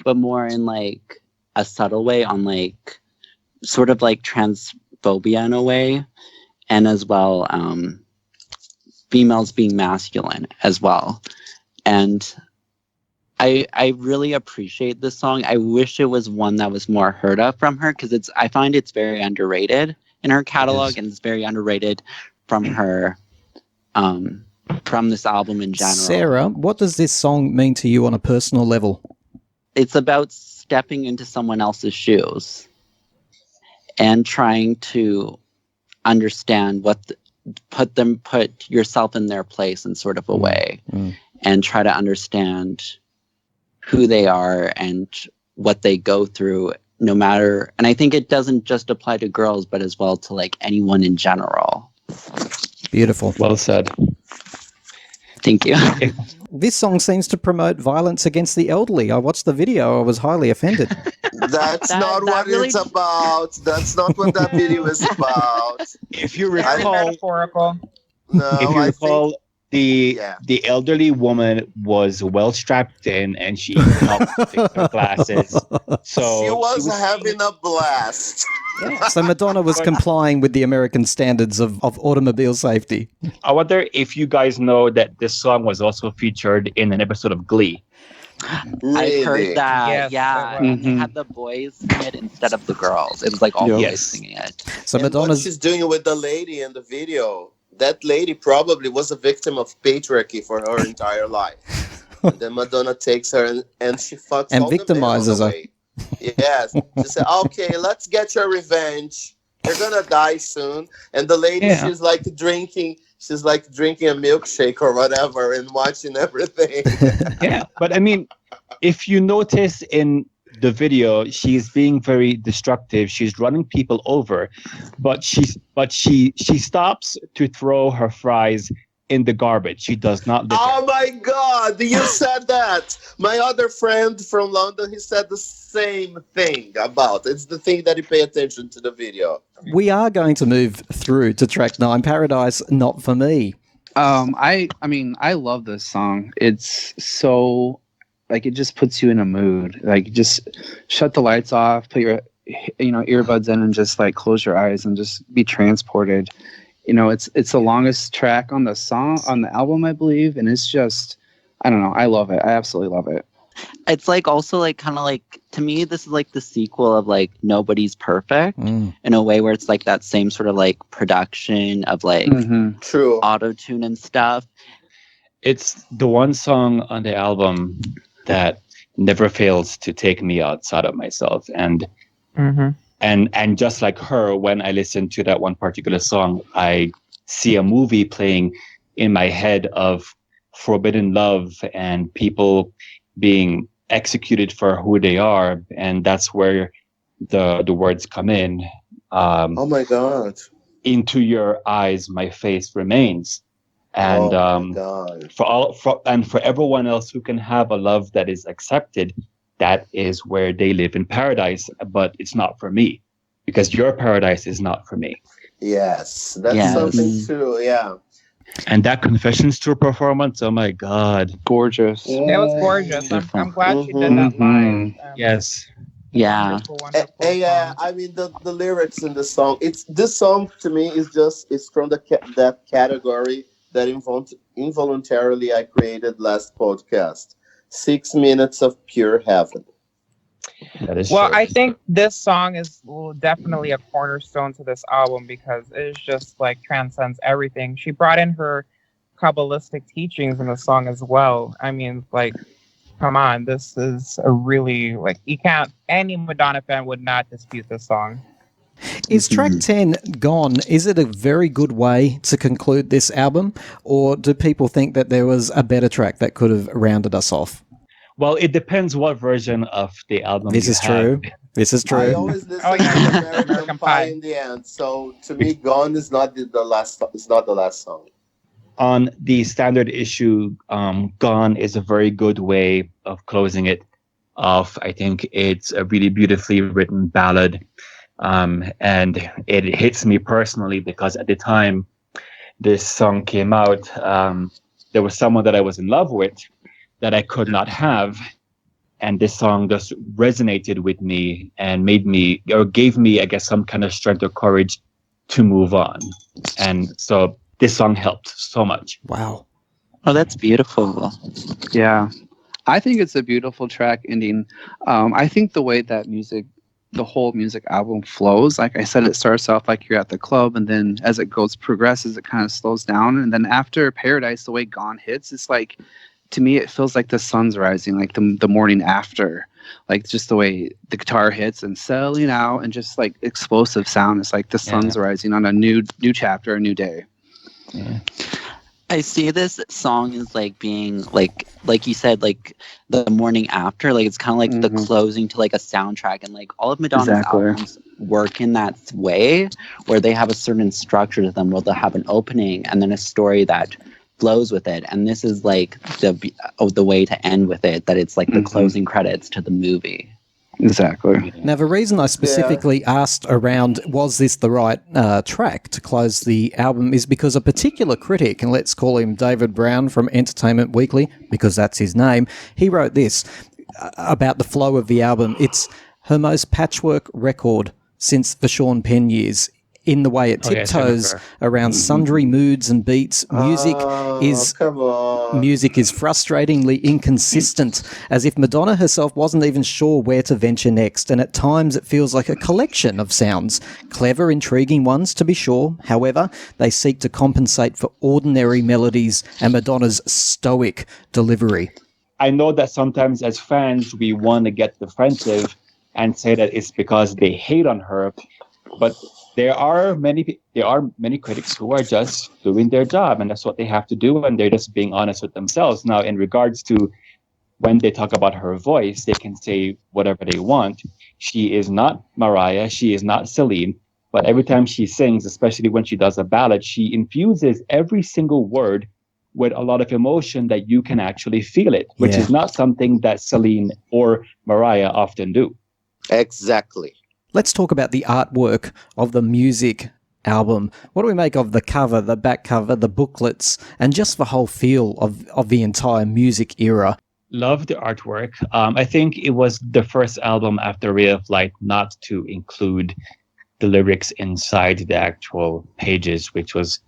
but more in like a subtle way, on like sort of like transphobia in a way, and as well females being masculine as well. And I really appreciate this song. I wish it was one that was more heard of from her, because I find it's very underrated in her catalog, and it's very underrated from her from this album in general. Sarah, what does this song mean to you on a personal level? It's about stepping into someone else's shoes and trying to understand put yourself in their place in sort of a way, and try to understand who they are and what they go through, no matter. And I think it doesn't just apply to girls, but as well to like anyone in general. Beautiful. Well said. Thank you. This song seems to promote violence against the elderly. I watched the video. I was highly offended. That's not what it's about. That's not what that video is about. If you recall, metaphorical. No, if you recall, the elderly woman was well strapped in, and she helped fix her glasses. So she was having a blast. So Madonna was complying with the American standards of automobile safety. I wonder if you guys know that this song was also featured in an episode of Glee. Really? I've heard that. Yes, yeah, they had the boys sing it instead of the girls. It was like all boys singing it. So And Madonna's what she's doing with the lady in the video, that lady probably was a victim of patriarchy for her entire life. And then Madonna takes her and she fucks And all the victimizes men her. away. Yes. She said, okay, let's get your revenge. You're gonna die soon. And the lady, she's like drinking a milkshake or whatever and watching everything. Yeah, but I mean, if you notice in the video, she's being very destructive. She's running people over, but she stops to throw her fries in the garbage. She does not litter. Oh my God, you said that. My other friend from London, he said the same thing about. It's the thing that he pay attention to the video. We are going to move through to track 9, Paradise Not For Me. I mean, I love this song. It's so like it just puts you in a mood. Like just shut the lights off, put your earbuds in, and just like close your eyes and just be transported. It's the longest track on the album, I believe, and it's just I don't know. I love it. I absolutely love it. It's like also like kind of like, to me, this is like the sequel of like Nobody's Perfect in a way where it's like that same sort of like production of like True. auto tune and stuff. It's the one song on the album that never fails to take me outside of myself. And just like her, when I listen to that one particular song, I see a movie playing in my head of forbidden love and people being executed for who they are, and that's where the words come in. Oh my God. Into your eyes, my face remains. And my God. for everyone else who can have a love that is accepted, that is where they live in paradise. But it's not for me, because your paradise is not for me. Yes, that's something too. Yeah. And that Confessions Tour performance, oh my God. Gorgeous. It was gorgeous. I'm glad she did that live. Yes. Yeah. Wonderful Yeah, song. I mean the lyrics in the song. This song to me is from that category that involuntarily I created last podcast. 6 minutes of pure heaven. That is Well, true. I think this song is definitely a cornerstone to this album because it's just like transcends everything. She brought in her Kabbalistic teachings in the song as well. I mean, like, come on, this is a really like any Madonna fan would not dispute this song. Is track 10 Gone? Is it a very good way to conclude this album, or do people think that there was a better track that could have rounded us off? Well, it depends what version of the album This you is have. true. This is I true. always listen to American Pie in the end. So to me, Gone is not the last. It's not the last song. On the standard issue, Gone is a very good way of closing it off. I think it's a really beautifully written ballad. And it hits me personally because at the time this song came out, there was someone that I was in love with that I could not have. And this song just resonated with me and gave me, I guess, some kind of strength or courage to move on. And so this song helped so much. Wow. Oh, that's beautiful. Yeah. I think it's a beautiful track ending. I think the way that the whole music album flows, like I said, it starts off like you're at the club, and then as it progresses, it kind of slows down. And then after Paradise, the way Gone hits, it's like, to me, it feels like the sun's rising, like the morning after, like just the way the guitar hits and settling out and just like explosive sound. It's like the sun's rising on a new chapter, a new day. Yeah. I see this song as like being like you said, like the morning after, like it's kind of like the closing to like a soundtrack, and like all of Madonna's albums work in that way where they have a certain structure to them, where they'll have an opening and then a story that flows with it, and this is like the way to end with it, that it's like the closing credits to the movie. Exactly. Now, the reason I specifically asked around, was this the right track to close the album, is because a particular critic, and let's call him David Brown from Entertainment Weekly, because that's his name, he wrote this about the flow of the album. It's her most patchwork record since the Sean Penn years, in the way it tiptoes around sundry moods and beats. Music is frustratingly inconsistent, as if Madonna herself wasn't even sure where to venture next, and at times it feels like a collection of sounds. Clever, intriguing ones, to be sure. However, they seek to compensate for ordinary melodies and Madonna's stoic delivery. I know that sometimes as fans, we want to get defensive and say that it's because they hate on her, but there are many critics who are just doing their job, and that's what they have to do, and they're just being honest with themselves. Now, in regards to when they talk about her voice, they can say whatever they want. She is not Mariah, she is not Celine, but every time she sings, especially when she does a ballad, she infuses every single word with a lot of emotion that you can actually feel it, which Yeah. is not something that Celine or Mariah often do. Exactly. Let's talk about the artwork of the music album. What do we make of the cover, the back cover, the booklets, and just the whole feel of the entire music era? Love the artwork. I think it was the first album after Ray of Light not to include the lyrics inside the actual pages, which was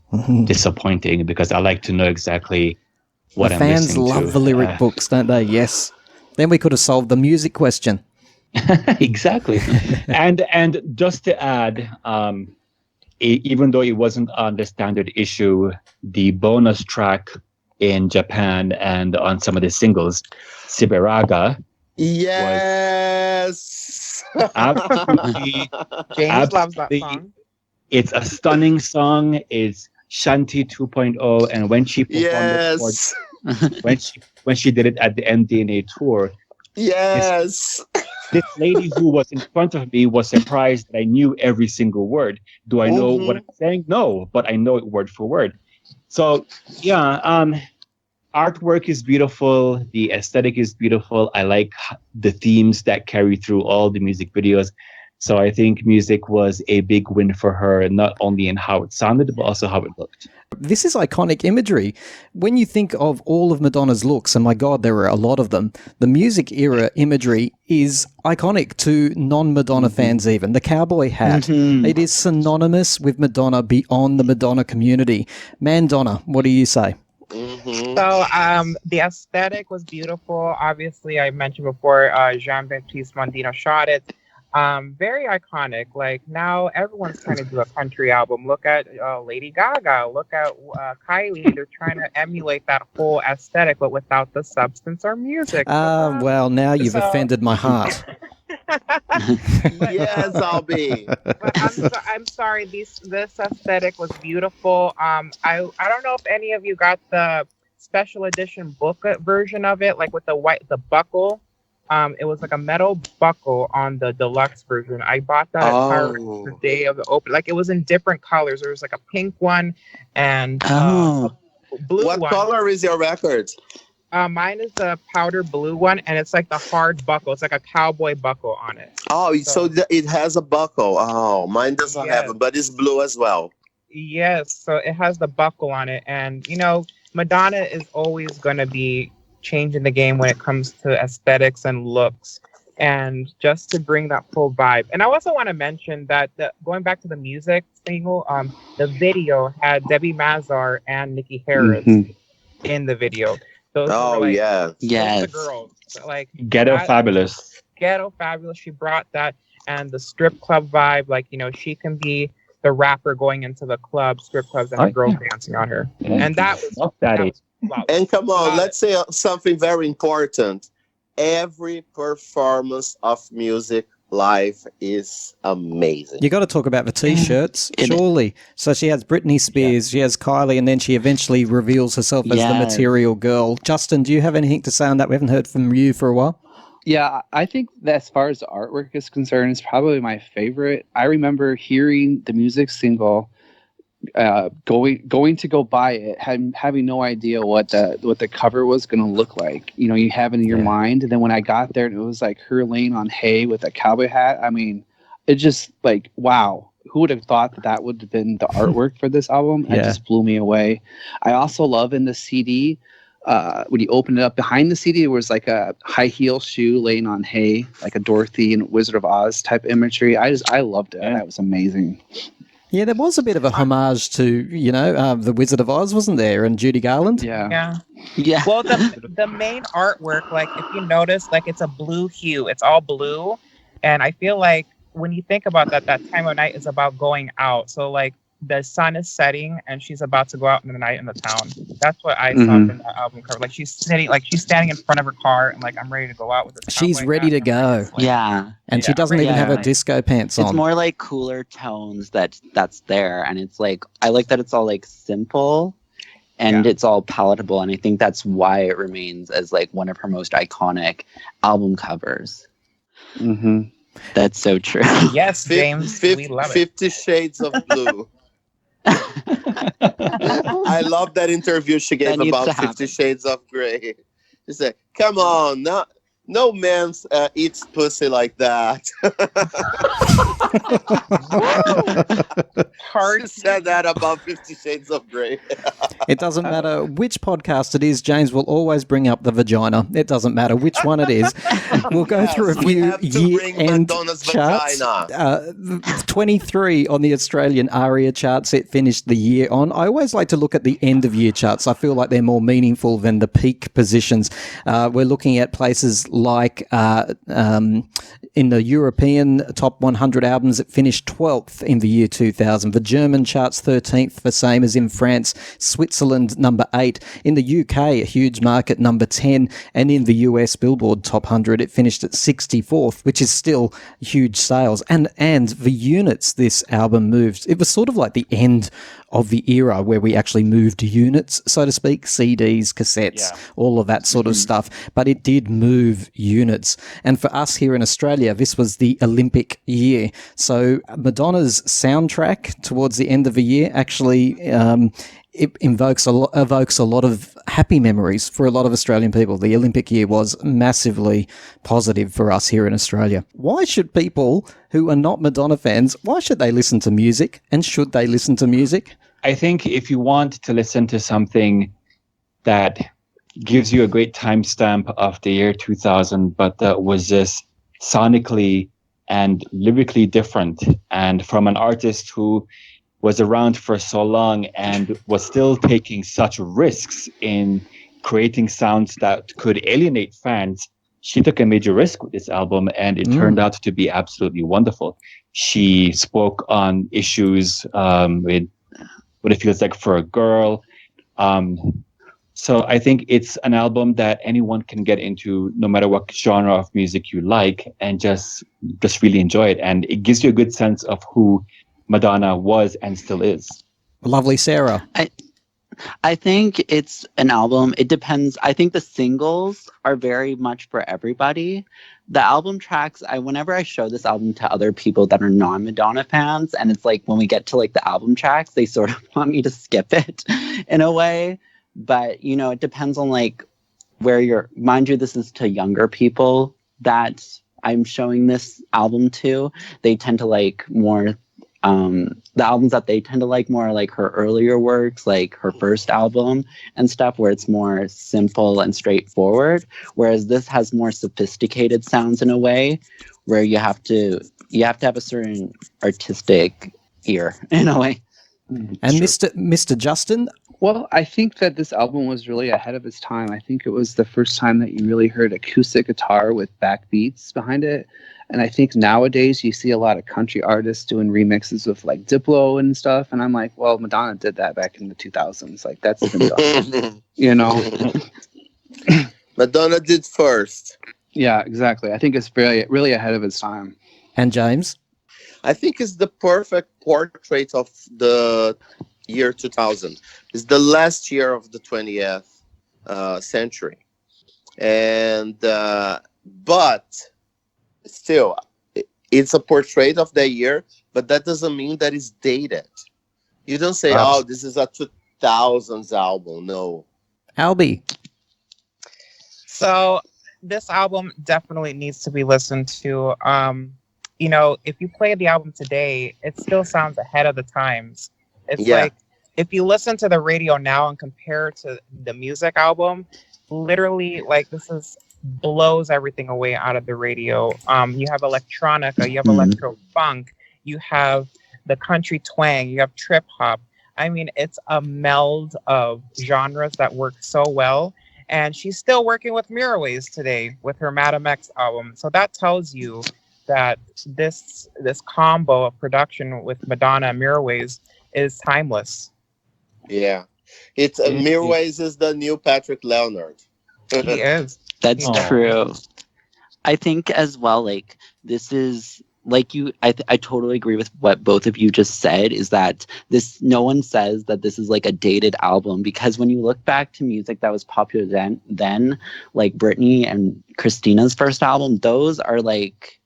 disappointing because I like to know exactly what The I'm fans listening love to. the lyric books, don't they? Yes. Then we could have solved the music question. Exactly. And just to add, even though it wasn't on the standard issue, the bonus track in Japan and on some of the singles, Siberaga, Yes. absolutely, James loves that absolutely, song. it's a stunning song. It's Shanti 2.0, and when she performed it for Yes. when she did it at the MDNA tour, Yes. this lady who was in front of me was surprised that I knew every single word. Do I know what I'm saying? No, but I know it word for word. So yeah, artwork is beautiful. The aesthetic is beautiful. I like the themes that carry through all the music videos. So I think music was a big win for her, not only in how it sounded, but also how it looked. This is iconic imagery. When you think of all of Madonna's looks, and my God, there are a lot of them, the music era imagery is iconic to non-Madonna fans even. The cowboy hat, it is synonymous with Madonna beyond the Madonna community. Mandonna, what do you say? So the aesthetic was beautiful. Obviously, I mentioned before, Jean-Baptiste Mondino shot it. Very iconic. Like now, everyone's trying to do a country album. Look at Lady Gaga. Look at Kylie. They're trying to emulate that whole aesthetic, but without the substance or music. Well, now you've offended my heart. Yes, I'll be. But I'm sorry. This aesthetic was beautiful. I don't know if any of you got the special edition booklet version of it, like with the buckle. It was like a metal buckle on the deluxe version. I bought that the day of the open. Like it was in different colors. There was like a pink one and a blue one. What color is your record? Mine is the powder blue one, and it's like the hard buckle. It's like a cowboy buckle on it. Oh, so it has a buckle. Oh, mine doesn't have it, but it's blue as well. Yes, so it has the buckle on it. And, you know, Madonna is always going to be changing the game when it comes to aesthetics and looks. And just to bring that full vibe. And I also want to mention that going back to the music single, the video had Debbie Mazar and Nikki Harris in the video. Those were like, yes. Those are the girls. Like Ghetto Fabulous. Ghetto Fabulous. She brought that, and the strip club vibe. Like, you know, she can be the rapper going into the club, strip clubs, and the girls dancing on her. Yeah. And that was flawless. And come on, let's say something very important. Every performance of music live is amazing. You got to talk about the t-shirts, surely. So she has Britney Spears, she has Kylie, and then she eventually reveals herself as the Material Girl. Justin, do you have anything to say on that? We haven't heard from you for a while. Yeah, I think that as far as the artwork is concerned, it's probably my favorite. I remember hearing the music single, going to go buy it, having no idea what the cover was going to look like. You know, you have it in your mind, and then when I got there, and it was like her laying on hay with a cowboy hat. I mean, it just like, wow, who would have thought that would have been the artwork for this album? It just blew me away. I also love in the CD. When you open it up behind the CD, there was like a high heel shoe laying on hay, like a Dorothy and Wizard of Oz type imagery. I loved it. That was amazing. Yeah, there was a bit of a homage to, you know, the Wizard of Oz, wasn't there? And Judy Garland. Yeah. Well, the main artwork, like if you notice, like it's a blue hue. It's all blue, and I feel like when you think about that time of night is about going out. So like the sun is setting and she's about to go out in the night in the town. That's what I saw from that album cover. Like she's standing in front of her car and like, I'm ready to go out with this. She's ready to go. Like, and she doesn't even have her disco pants on. It's more like cooler tones that's there, and it's like I like that it's all like simple and it's all palatable, and I think that's why it remains as like one of her most iconic album covers. That's so true. Yes, James. We love it. 50 Shades of Blue. I love that interview she gave That needs about to 50 happen. Shades of Grey. She said, come on, no man eats pussy like that. She said that about 50 Shades of Grey. It doesn't matter which podcast it is, James will always bring up the vagina. It doesn't matter which one it is. We'll go through a Yes, we few have to bring year-end Madonna's charts. vagina. 23 on the Australian ARIA charts it finished the year on. I always like to look at the end-of-year charts. I feel like they're more meaningful than the peak positions. We're looking at places like in the European top 100 albums, it finished 12th in the year 2000. The German charts 13th, the same as in France. Switzerland number 8. In the UK, a huge market, number 10. And in the US Billboard Top 100, it finished at 64th, which is still huge sales. And the units this album moved, it was sort of like the end of the era where we actually moved units, so to speak, CDs, cassettes, all of that sort of stuff. But it did move units. And for us here in Australia, this was the Olympic year. So Madonna's soundtrack towards the end of the year actually it evokes a lot of happy memories for a lot of Australian people. The Olympic year was massively positive for us here in Australia. Why should people who are not Madonna fans, why should they listen to music? And should they listen to music? I think if you want to listen to something that gives you a great timestamp of the year 2000, but that was just sonically and lyrically different, and from an artist who was around for so long and was still taking such risks in creating sounds that could alienate fans, she took a major risk with this album, and it turned out to be absolutely wonderful. She spoke on issues with what it feels like for a girl. So I think it's an album that anyone can get into, no matter what genre of music you like, and just really enjoy it. And it gives you a good sense of who Madonna was and still is. Lovely, Sarah. I think it's an album. It depends. I think the singles are very much for everybody. The album tracks, whenever I show this album to other people that are non-Madonna fans, and it's like when we get to like the album tracks, they sort of want me to skip it in a way. But, you know, it depends on like where mind you, this is to younger people that I'm showing this album to. They tend to like more the albums that they tend to like more are like her earlier works, like her first album and stuff, where it's more simple and straightforward, whereas this has more sophisticated sounds in a way where you have to have a certain artistic ear in a way. And Mr. Justin? Well, I think that this album was really ahead of its time. I think it was the first time that you really heard acoustic guitar with backbeats behind it. And I think nowadays you see a lot of country artists doing remixes with like Diplo and stuff. And I'm like, well, Madonna did that back in the 2000s. Like, that's been done, you know? Madonna did first. Yeah, exactly. I think it's really ahead of its time. And James? I think it's the perfect portrait of the year 2000. It's the last year of the 20th century. And, but still, it's a portrait of that year, but that doesn't mean that it's dated. You don't say, oh, this is a 2000s album. No. Albie? So this album definitely needs to be listened to. You know, if you play the album today, it still sounds ahead of the times. It's like, if you listen to the radio now and compare to the music album, literally, like, blows everything away out of the radio. You have electronica, you have electro funk, you have the country twang, you have trip hop. I mean, it's a meld of genres that work so well. And she's still working with Miraways today with her Madam X album. So that tells you that this combo of production with Madonna and Miraways is timeless. Yeah. It's Miraways is the new Patrick Leonard. He is. That's true. I think as well, like, this is like I totally agree with what both of you just said, is that no one says that this is like a dated album, because when you look back to music that was popular then like Britney and Christina's first album, those are like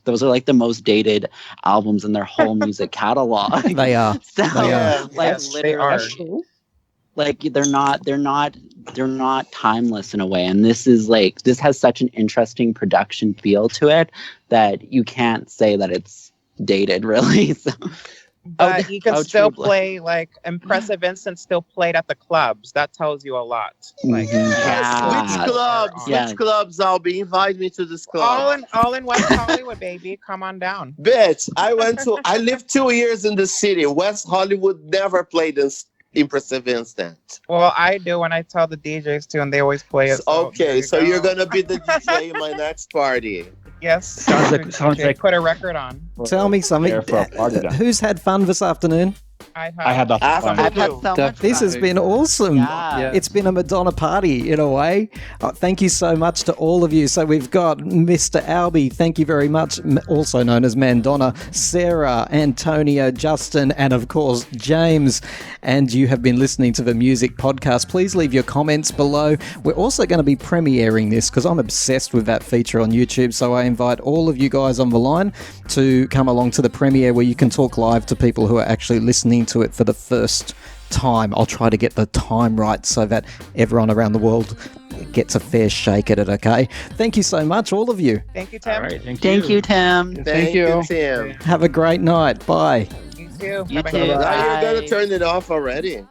those are like the most dated albums in their whole music catalog. They are. So, They are. like Yes, they are. literally, like they're not timeless in a way. And this has such an interesting production feel to it that you can't say that it's dated, really. So, But you can still True Blood. play, like, Impressive Instant still played at the clubs. That tells you a lot. Like, Mhm. Yes, which Yeah. clubs? Yeah. Which clubs, Albie? Invite me to this club. all in West Hollywood, baby. Come on down. Bitch, I lived 2 years in the city. West Hollywood never played this Impressive Instant. Well, I do when I tell the DJs to, and they always play it. Okay, so there you you're go. gonna be the DJ in my next party. Yes. Sounds like- Dr. sounds DJ, like- put a record on. Tell me something. There for a party then. Who's had fun this afternoon? I had lots of fun. I've had so much This has fun. been awesome. Yeah. It's been a Madonna party in a way. Thank you so much to all of you. So we've got Mr. Albie, thank you very much, also known as Madonna, Sarah, Antonio, Justin, and of course James. And you have been listening to the Music Podcast. Please leave your comments below. We're also going to be premiering this because I'm obsessed with that feature on YouTube. So I invite all of you guys on the line to come along to the premiere where you can talk live to people who are actually listening to it for the first time. I'll try to get the time right so that everyone around the world gets a fair shake at it, okay? Thank you so much, all of you. Thank you, Tim. All right, thank Thank you, Tim. Thank you, Tim. Have a great night. Bye. You too. You Bye-bye. too. Now you're Bye. gonna turn it off already.